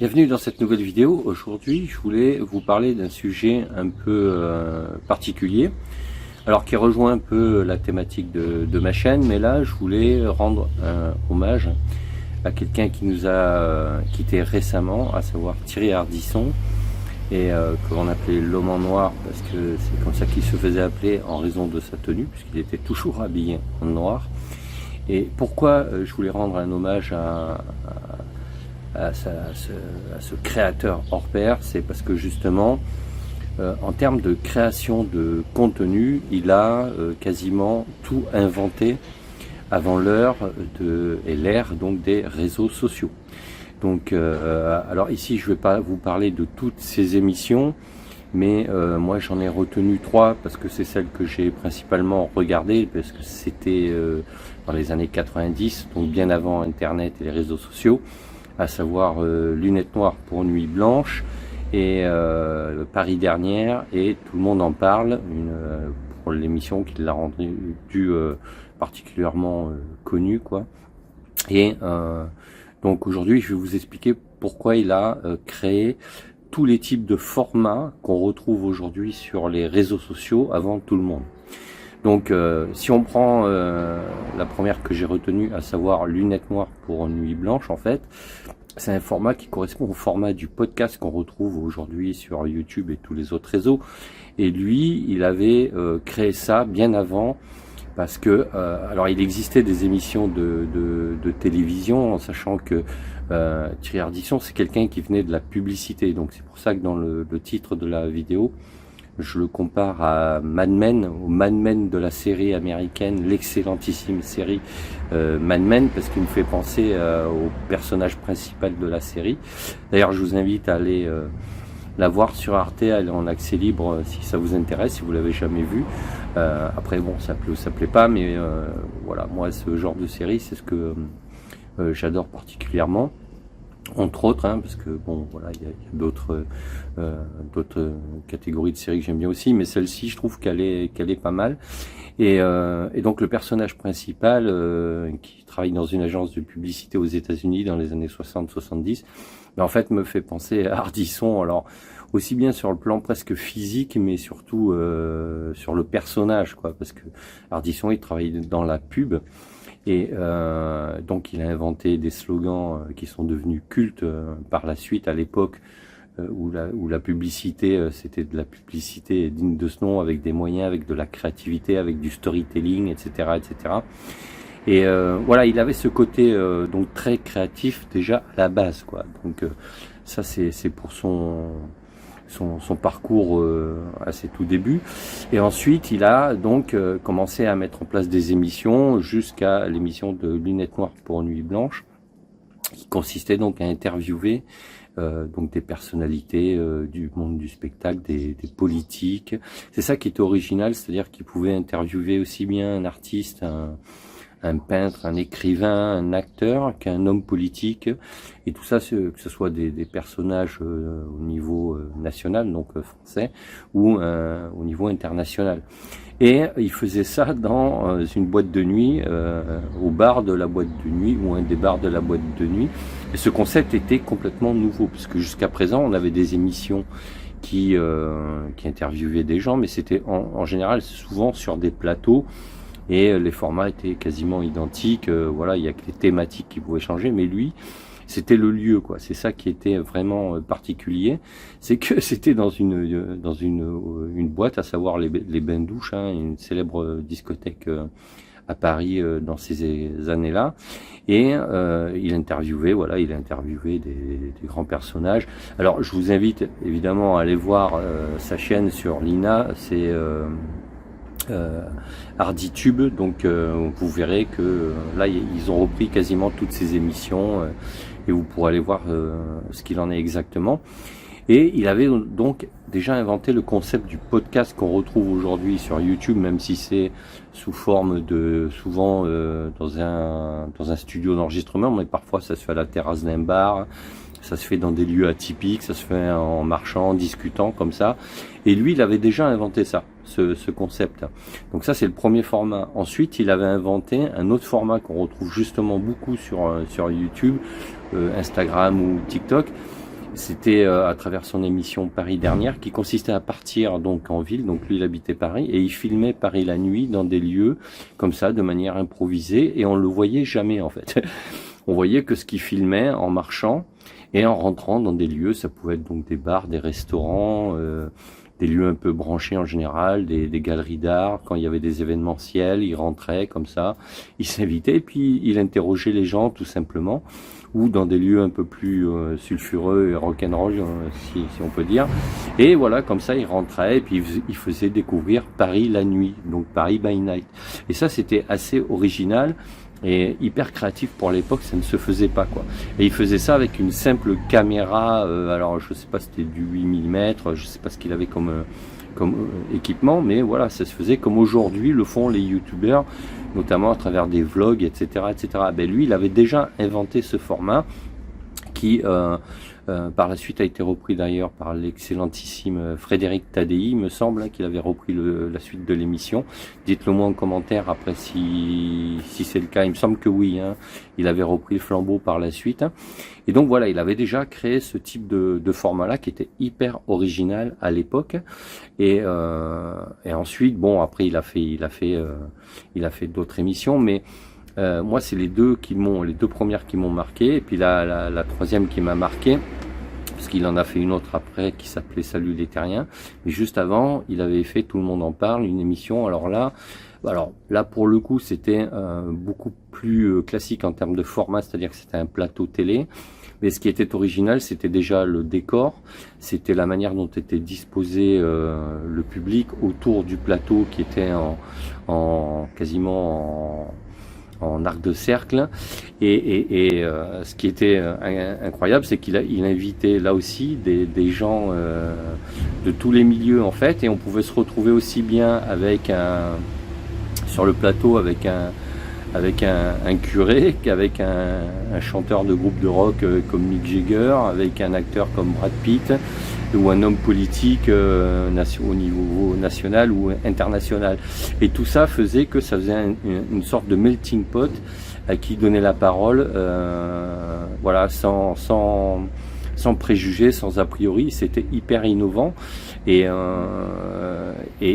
Bienvenue dans cette nouvelle vidéo. Aujourd'hui, je voulais vous parler d'un sujet un peu particulier, alors qui rejoint un peu la thématique de ma chaîne, mais là, je voulais rendre un hommage à quelqu'un qui nous a quitté récemment, à savoir Thierry Ardisson, et que l'on appelait l'homme en noir, parce que c'est comme ça qu'il se faisait appeler en raison de sa tenue, puisqu'il était toujours habillé en noir. Et pourquoi je voulais rendre un hommage à ce créateur hors pair, c'est parce que justement, en termes de création de contenu, il a quasiment tout inventé avant l'heure et l'ère donc des réseaux sociaux. Donc, alors ici, je ne vais pas vous parler de toutes ces émissions, mais moi j'en ai retenu 3 parce que c'est celles que j'ai principalement regardées, parce que c'était dans les années 90, donc bien avant Internet et les réseaux sociaux, à savoir Lunettes Noires pour Nuit Blanche et Paris Dernière et Tout le monde en parle, pour l'émission qui l'a rendu particulièrement connue, quoi. Et donc aujourd'hui je vais vous expliquer pourquoi il a créé tous les types de formats qu'on retrouve aujourd'hui sur les réseaux sociaux avant tout le monde. Donc si on prend la première que j'ai retenue, à savoir Lunettes Noires pour Nuit Blanche, en fait, c'est un format qui correspond au format du podcast qu'on retrouve aujourd'hui sur YouTube et tous les autres réseaux. Et lui, il avait créé ça bien avant, parce que alors il existait des émissions de télévision, en sachant que Thierry Ardisson, c'est quelqu'un qui venait de la publicité. Donc c'est pour ça que dans le titre de la vidéo, je le compare à Mad Men, au Mad Men de la série américaine, l'excellentissime série Mad Men, parce qu'il me fait penser au personnage principal de la série. D'ailleurs, je vous invite à aller la voir sur Arte, elle est en accès libre si ça vous intéresse, si vous l'avez jamais vue. Après, bon, ça plaît ou ça plaît pas, mais voilà, moi, ce genre de série, c'est ce que j'adore particulièrement. Entre autres, hein, parce que bon, voilà, il y a d'autres catégories de séries que j'aime bien aussi, mais celle-ci, je trouve qu'elle est pas mal. Et donc le personnage principal, qui travaille dans une agence de publicité aux États-Unis dans les années 60-70, en fait, me fait penser à Ardisson. Alors aussi bien sur le plan presque physique, mais surtout sur le personnage, quoi, parce que Ardisson, il travaille dans la pub. Et donc il a inventé des slogans qui sont devenus cultes par la suite, à l'époque où la publicité, c'était de la publicité digne de ce nom, avec des moyens, avec de la créativité, avec du storytelling, etc. etc. Et voilà, il avait ce côté donc très créatif déjà à la base, quoi. Donc ça c'est pour son parcours à ses tout débuts. Et ensuite, il a donc commencé à mettre en place des émissions jusqu'à l'émission de Lunettes Noires pour Nuit Blanche, qui consistait donc à interviewer donc des personnalités du monde du spectacle, des politiques. C'est ça qui était original, c'est-à-dire qu'il pouvait interviewer aussi bien un artiste, un peintre, un écrivain, un acteur, qu'un homme politique, et tout ça, que ce soit des personnages au niveau national, donc français, ou au niveau international. Et il faisait ça dans une boîte de nuit, au bar de la boîte de nuit, ou un des bars de la boîte de nuit. Et ce concept était complètement nouveau, puisque jusqu'à présent, on avait des émissions qui interviewaient des gens, mais c'était en général souvent sur des plateaux, et les formats étaient quasiment identiques. Voilà, il y a que les thématiques qui pouvaient changer, mais lui, c'était le lieu, quoi. C'est ça qui était vraiment particulier, c'est que c'était dans une boîte, à savoir les Bains-Douches, hein, une célèbre discothèque à Paris dans ces années-là. Et il interviewait des grands personnages. Alors, je vous invite évidemment à aller voir sa chaîne sur l'INA, c'est Arditube, donc vous verrez que là ils ont repris quasiment toutes ces émissions et vous pourrez aller voir ce qu'il en est exactement. Et il avait donc déjà inventé le concept du podcast qu'on retrouve aujourd'hui sur YouTube, même si c'est sous forme de souvent dans un studio d'enregistrement, mais parfois ça se fait à la terrasse d'un bar, ça se fait dans des lieux atypiques, ça se fait en marchant, en discutant comme ça. Et lui, il avait déjà inventé ça, ce concept. Donc ça, c'est le premier format. Ensuite, il avait inventé un autre format qu'on retrouve justement beaucoup sur YouTube, Instagram ou TikTok, C'était à travers son émission Paris Dernière, qui consistait à partir donc en ville. Donc lui, il habitait Paris et il filmait Paris la nuit dans des lieux comme ça, de manière improvisée, et on le voyait jamais en fait. On voyait que ce qu'il filmait en marchant et en rentrant dans des lieux. Ça pouvait être donc des bars, des restaurants, des lieux un peu branchés en général, des galeries d'art. Quand il y avait des événementiels, il rentrait comme ça, il s'invitait et puis il interrogeait les gens tout simplement, ou dans des lieux un peu plus sulfureux et rock'n'roll, si on peut dire. Et voilà, comme ça, il rentrait et puis il faisait découvrir Paris la nuit, donc Paris by night. Et ça, c'était assez original et hyper créatif pour l'époque, ça ne se faisait pas quoi. Et il faisait ça avec une simple caméra, alors je sais pas, c'était du 8 mm, je sais pas ce qu'il avait comme équipement, mais voilà, ça se faisait comme aujourd'hui le font les youtubeurs, notamment à travers des vlogs, etc., etc. Ben lui, il avait déjà inventé ce format qui par la suite a été repris d'ailleurs par l'excellentissime Frédéric Tadei, il me semble, qu'il avait repris la suite de l'émission. Dites-le moi en commentaire après si c'est le cas, il me semble que oui, hein. Il avait repris le flambeau par la suite. Et donc voilà, il avait déjà créé ce type de format-là qui était hyper original à l'époque. Et ensuite, bon, après il a fait d'autres émissions, mais moi, c'est les deux premières qui m'ont marqué, et puis la troisième qui m'a marqué, parce qu'il en a fait une autre après qui s'appelait Salut les Terriens. Mais juste avant, il avait fait Tout le monde en parle, une émission. Alors là pour le coup, c'était beaucoup plus classique en termes de format, c'est-à-dire que c'était un plateau télé. Mais ce qui était original, c'était déjà le décor, c'était la manière dont était disposé le public autour du plateau, qui était quasiment en arc de cercle, et ce qui était incroyable, c'est qu'il invitait là aussi des gens de tous les milieux en fait, et on pouvait se retrouver aussi bien sur le plateau avec un curé, qu'avec un chanteur de groupe de rock comme Mick Jagger, avec un acteur comme Brad Pitt, ou un homme politique au niveau national ou international. Et tout ça faisait que ça faisait une sorte de melting pot à qui donnait la parole, voilà, sans préjugés, sans a priori. C'était hyper innovant. Et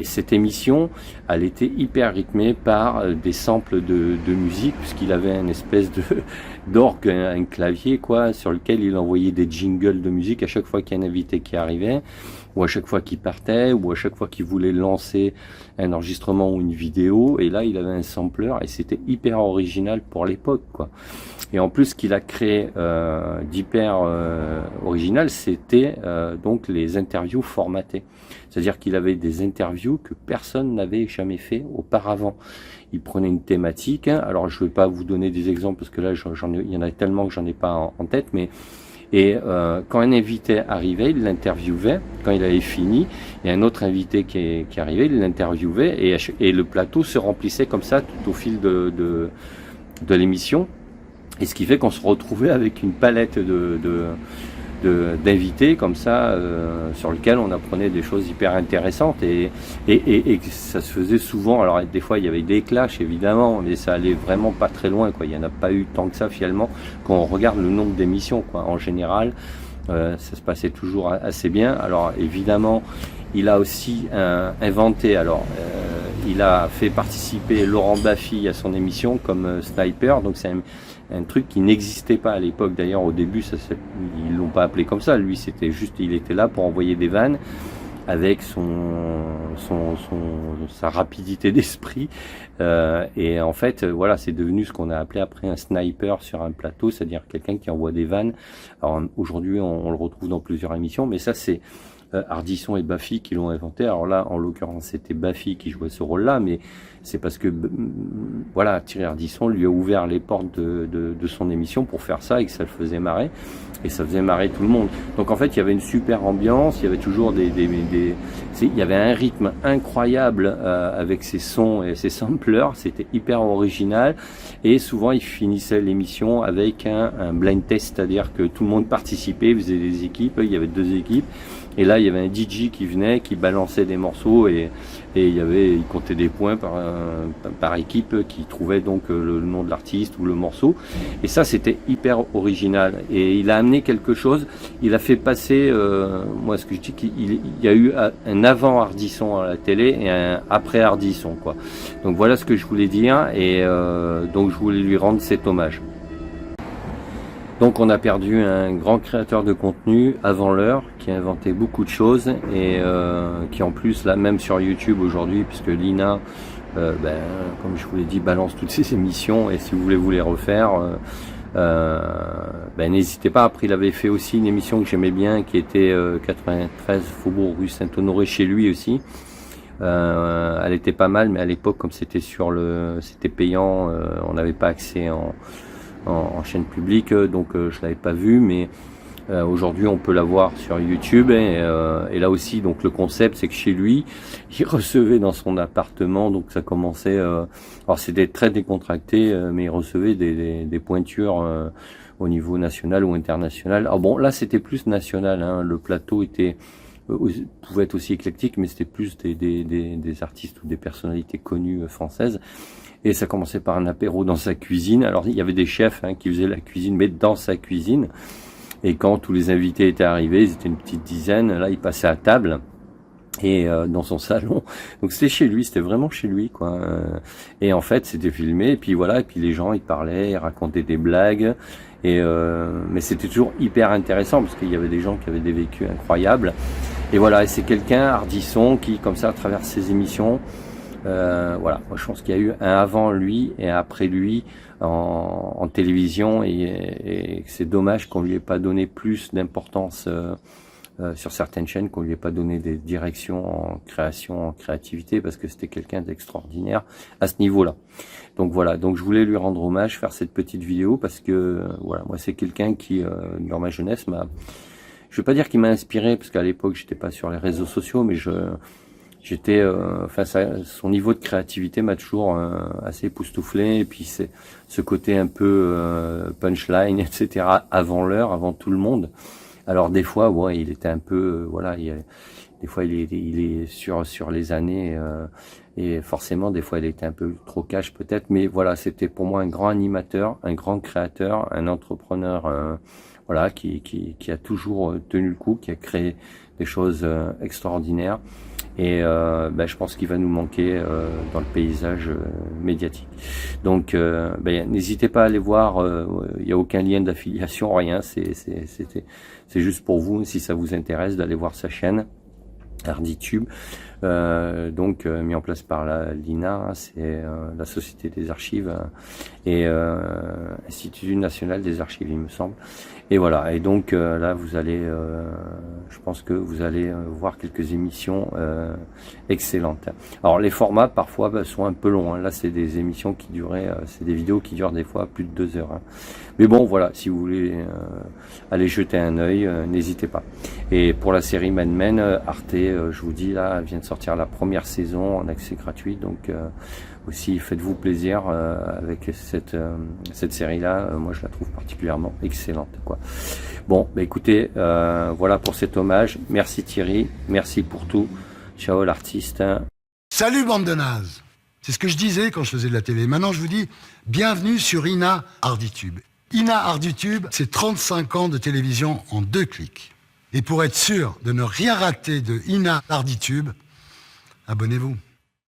cette émission, elle était hyper rythmée par des samples de musique, puisqu'il avait une espèce d'orgue, un clavier quoi, sur lequel il envoyait des jingles de musique à chaque fois qu'il y a un invité qui arrivait, ou à chaque fois qu'il partait, ou à chaque fois qu'il voulait lancer un enregistrement ou une vidéo. Et là, il avait un sampler, et c'était hyper original pour l'époque quoi. Et en plus, ce qu'il a créé d'hyper original, c'était donc les interviews formatées. C'est-à-dire qu'il avait des interviews que personne n'avait jamais fait auparavant. Il prenait une thématique. Alors, je ne vais pas vous donner des exemples parce que là, il y en a tellement que j'en ai pas en tête. Quand un invité arrivait, il l'interviewait. Quand il avait fini, il y a un autre invité qui arrivait, il l'interviewait, et le plateau se remplissait comme ça tout au fil de l'émission. Et ce qui fait qu'on se retrouvait avec une palette d'invités comme ça, sur lequel on apprenait des choses hyper intéressantes, et ça se faisait souvent. Alors des fois il y avait des clashs évidemment, mais ça allait vraiment pas très loin quoi. Il y en a pas eu tant que ça finalement quand on regarde le nombre d'émissions quoi. En général, ça se passait toujours assez bien. Alors évidemment, il a aussi inventé. Il a fait participer Laurent Baffy à son émission comme sniper. Donc c'est un truc qui n'existait pas à l'époque. D'ailleurs, au début, ils l'ont pas appelé comme ça. Lui, c'était juste, il était là pour envoyer des vannes avec sa rapidité d'esprit. Et en fait, voilà, c'est devenu ce qu'on a appelé après un sniper sur un plateau, c'est-à-dire quelqu'un qui envoie des vannes. Alors aujourd'hui, on le retrouve dans plusieurs émissions, mais ça, c'est Ardisson et Baffy qui l'ont inventé. Alors là, en l'occurrence, c'était Baffy qui jouait ce rôle-là, mais c'est parce que voilà, Thierry Ardisson lui a ouvert les portes de son émission pour faire ça, et que ça le faisait marrer, et ça faisait marrer tout le monde. Donc en fait, il y avait une super ambiance, il y avait toujours il y avait un rythme incroyable avec ses sons et ses samplers, c'était hyper original, et souvent il finissait l'émission avec un blind test, c'est-à-dire que tout le monde participait, faisait des équipes, il y avait 2 équipes, Et là, il y avait un DJ qui venait, qui balançait des morceaux et il comptait des points par équipe qui trouvait donc le nom de l'artiste ou le morceau. Et ça, c'était hyper original. Et il a amené quelque chose. Il a fait passer, moi, ce que je dis, qu'il y a eu un avant Ardisson à la télé et un après Ardisson, quoi. Donc voilà ce que je voulais dire. Et donc je voulais lui rendre cet hommage. Donc on a perdu un grand créateur de contenu avant l'heure, qui a inventé beaucoup de choses et qui en plus là même sur YouTube aujourd'hui, puisque Lina, comme je vous l'ai dit, balance toutes ses émissions et si vous voulez vous les refaire, n'hésitez pas. Après il avait fait aussi une émission que j'aimais bien qui était 93 Faubourg rue Saint-Honoré chez lui aussi. Elle était pas mal, mais à l'époque comme c'était c'était payant, on n'avait pas accès en chaîne publique, donc je l'avais pas vu, mais aujourd'hui on peut la voir sur YouTube et là aussi donc le concept c'est que chez lui il recevait dans son appartement, donc ça commençait alors c'était très décontracté, mais il recevait des pointures au niveau national ou international. Alors bon là c'était plus national, hein, le plateau pouvait être aussi éclectique, mais c'était plus des artistes ou des personnalités connues françaises. Et ça commençait par un apéro dans sa cuisine. Alors il y avait des chefs qui faisaient la cuisine, mais dans sa cuisine. Et quand tous les invités étaient arrivés, ils étaient une petite dizaine, là ils passaient à table. Et dans son salon, donc c'était chez lui, c'était vraiment chez lui, quoi. Et en fait c'était filmé, et puis voilà, et puis les gens ils parlaient, ils racontaient des blagues, et mais c'était toujours hyper intéressant parce qu'il y avait des gens qui avaient des vécus incroyables. Et voilà, et c'est quelqu'un, Ardisson, qui comme ça à travers ses émissions, voilà, moi je pense qu'il y a eu un avant lui et un après lui en télévision, et c'est dommage qu'on lui ait pas donné plus d'importance sur certaines chaînes, qu'on lui ait pas donné des directions en création, en créativité, parce que c'était quelqu'un d'extraordinaire à ce niveau-là. Donc voilà, donc je voulais lui rendre hommage, faire cette petite vidéo, parce que voilà, moi c'est quelqu'un qui dans ma jeunesse je vais pas dire qu'il m'a inspiré, parce qu'à l'époque j'étais pas sur les réseaux sociaux, mais son niveau de créativité m'a toujours assez époustouflé, et puis c'est ce côté un peu punchline, etc. avant l'heure, avant tout le monde. Alors des fois, ouais, il était un peu, des fois il est sur les années, et forcément des fois il était un peu trop cash peut-être, mais voilà, c'était pour moi un grand animateur, un grand créateur, un entrepreneur, voilà, qui a toujours tenu le coup, qui a créé des choses extraordinaires. Et je pense qu'il va nous manquer dans le paysage médiatique. Donc n'hésitez pas à aller voir, il n'y a aucun lien d'affiliation, rien, c'est juste pour vous, si ça vous intéresse, d'aller voir sa chaîne Arditube, mis en place par la Lina, c'est la Société des Archives et Institut National des Archives, il me semble. Et voilà, et donc là vous allez, je pense que vous allez voir quelques émissions excellentes. Alors les formats parfois sont un peu longs, là c'est des émissions qui duraient, c'est des vidéos qui durent des fois plus de 2 heures. Mais bon voilà, si vous voulez aller jeter un œil, n'hésitez pas. Et pour la série Mad Men, Arte, je vous dis là, vient de sortir la première saison en accès gratuit, donc aussi faites-vous plaisir avec cette série-là. Moi je la trouve particulièrement excellente, quoi. Bon, écoutez, voilà pour cet hommage. Merci Thierry, merci pour tout. Ciao l'artiste. Salut bande de nazes. C'est ce que je disais quand je faisais de la télé. Maintenant je vous dis, bienvenue sur Ina Arditube. Ina Arditube, c'est 35 ans de télévision en 2 clics. Et pour être sûr de ne rien rater de Ina Arditube, abonnez-vous.